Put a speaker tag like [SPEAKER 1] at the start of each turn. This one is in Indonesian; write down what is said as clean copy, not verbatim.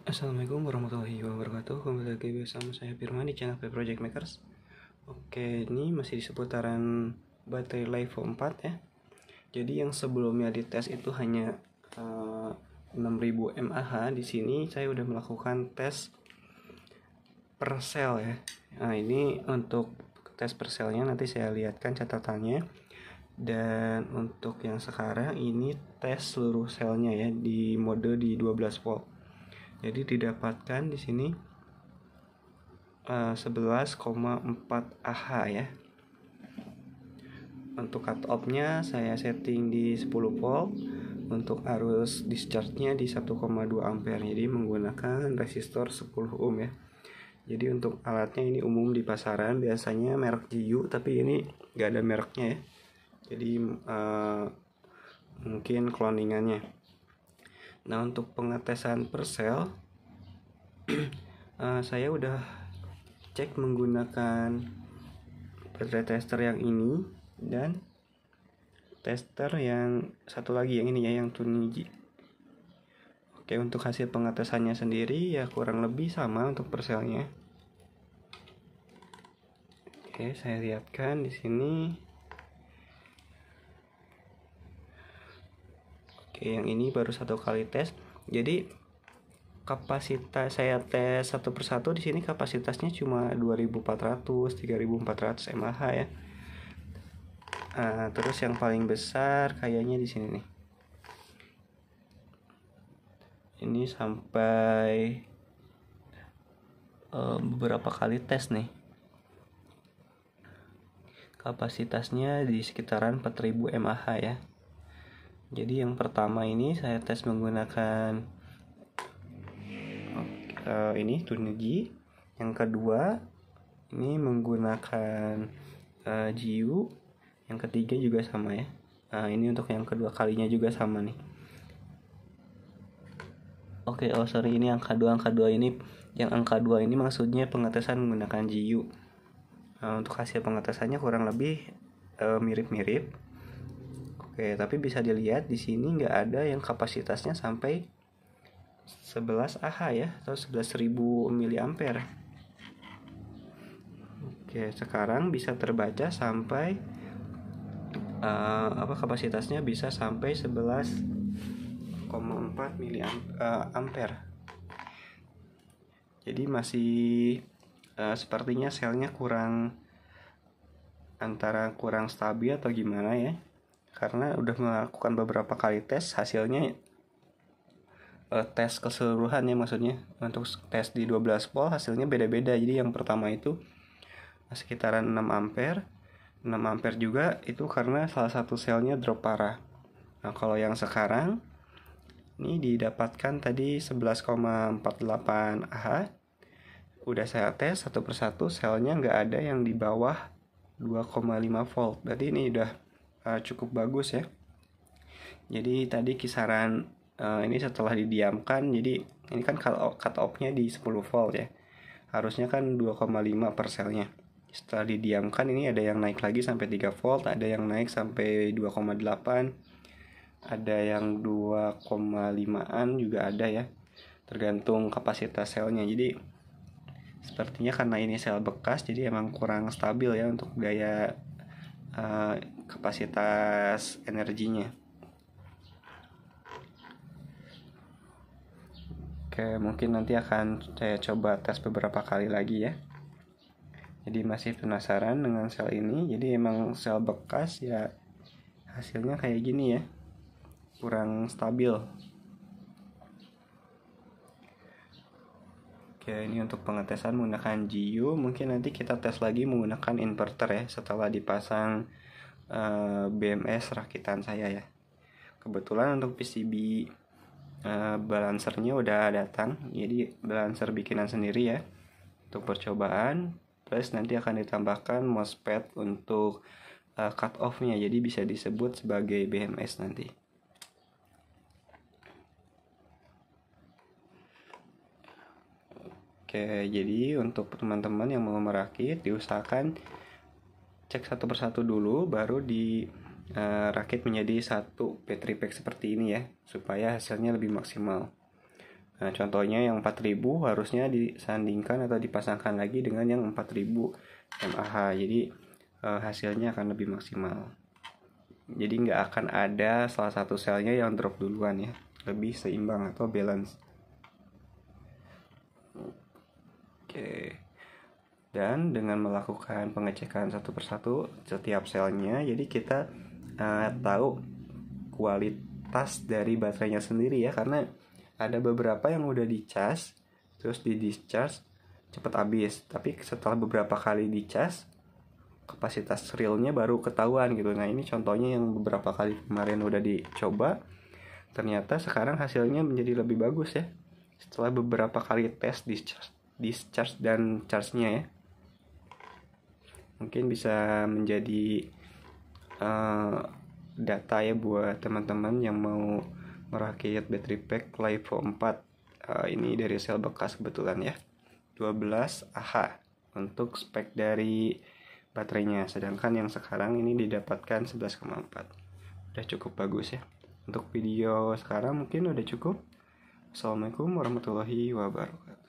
[SPEAKER 1] Assalamualaikum warahmatullahi wabarakatuh. Kembali lagi bersama saya Firman di channel Project Makers. Oke, ini masih di seputaran baterai LiFo 4 ya. Jadi yang sebelumnya dites itu hanya 6000 mAh. Di sini saya udah melakukan tes per sel ya. Nah, ini untuk tes per selnya nanti saya lihatkan catatannya. Dan untuk yang sekarang ini tes seluruh selnya ya di mode di 12 volt. Jadi didapatkan di sini 11,4 Ah ya. Untuk cut off-nya saya setting di 10 volt. Untuk arus discharge-nya di 1,2 ampere. Jadi menggunakan resistor 10 ohm ya. Jadi untuk alatnya ini umum di pasaran, biasanya merek Jiu, tapi ini nggak ada mereknya ya. Jadi mungkin cloningannya. Nah, untuk pengetesan per sel saya udah cek menggunakan baterai tester yang ini dan tester yang satu lagi yang ini ya, yang Tuniji. Oke, untuk hasil pengetesannya sendiri ya kurang lebih sama untuk per selnya. Oke, saya lihatkan di sini. Oke, yang ini baru satu kali tes. Jadi kapasitas saya tes satu persatu di sini kapasitasnya cuma 2400, 3400 mAh ya. Terus yang paling besar kayaknya di sini nih. Ini sampai beberapa kali tes nih. Kapasitasnya di sekitaran 4000 mAh ya. Jadi yang pertama ini saya tes menggunakan ini Tuniji. Yang kedua ini menggunakan Jiu. Yang ketiga juga sama ya. Ini untuk yang kedua kalinya juga sama nih. Oke, sorry, ini angka 2 ini. Yang angka 2 ini maksudnya pengetesan menggunakan Jiu. Untuk hasil pengetesannya kurang lebih mirip-mirip. Oke, tapi bisa dilihat di sini nggak ada yang kapasitasnya sampai 11 Ah ya, atau 11.000 mAh. Oke, sekarang bisa terbaca sampai kapasitasnya bisa sampai 11,4 mAh. Jadi masih sepertinya selnya antara kurang stabil atau gimana ya, karena udah melakukan beberapa kali tes, hasilnya tes keseluruhan ya, maksudnya untuk tes di 12 volt hasilnya beda-beda. Jadi yang pertama itu sekitaran 6 ampere juga itu karena salah satu selnya drop parah. Nah, kalau yang sekarang ini didapatkan tadi 11,48 Ah. Udah saya tes satu persatu, selnya nggak ada yang di bawah 2,5 volt. Berarti ini udah cukup bagus ya. Jadi tadi kisaran ini setelah didiamkan, jadi ini kan cut off-nya di 10 volt ya. Harusnya kan 2,5 per selnya. Setelah didiamkan ini ada yang naik lagi sampai 3 volt, ada yang naik sampai 2,8, ada yang 2,5an juga ada ya. Tergantung kapasitas selnya. Jadi sepertinya karena ini sel bekas, jadi emang kurang stabil ya untuk daya kapasitas energinya. Oke, mungkin nanti akan saya coba tes beberapa kali lagi ya. Jadi masih penasaran dengan sel ini. Jadi emang sel bekas ya, hasilnya kayak gini ya, kurang stabil. Oke, ini untuk pengetesan menggunakan Jiu. Mungkin nanti kita tes lagi menggunakan inverter ya, setelah dipasang BMS rakitan saya ya. Kebetulan untuk PCB balancernya udah datang, jadi balancer bikinan sendiri ya untuk percobaan. Plus nanti akan ditambahkan MOSFET untuk cut off-nya, jadi bisa disebut sebagai BMS nanti. Oke, jadi untuk teman-teman yang mau merakit, diusahakan cek satu persatu dulu, baru dirakit menjadi satu battery pack seperti ini ya, supaya hasilnya lebih maksimal. Nah, contohnya yang 4000 harusnya disandingkan atau dipasangkan lagi dengan yang 4000 mAh. Jadi hasilnya akan lebih maksimal. Jadi nggak akan ada salah satu selnya yang drop duluan ya, lebih seimbang atau balance. Oke. Dan dengan melakukan pengecekan satu persatu setiap selnya, jadi kita tahu kualitas dari baterainya sendiri ya, karena ada beberapa yang udah dicas terus di discharge cepat habis, tapi setelah beberapa kali dicas kapasitas realnya baru ketahuan gitu. Nah, ini contohnya yang beberapa kali kemarin udah dicoba, ternyata sekarang hasilnya menjadi lebih bagus ya setelah beberapa kali tes discharge dan charge-nya ya. Mungkin bisa menjadi data ya buat teman-teman yang mau merakit battery pack LiPo 4. Ini dari sel bekas kebetulan ya, 12Ah untuk spek dari baterainya, sedangkan yang sekarang ini didapatkan 11,4. Udah cukup bagus ya. Untuk video sekarang mungkin udah cukup. Assalamualaikum warahmatullahi wabarakatuh.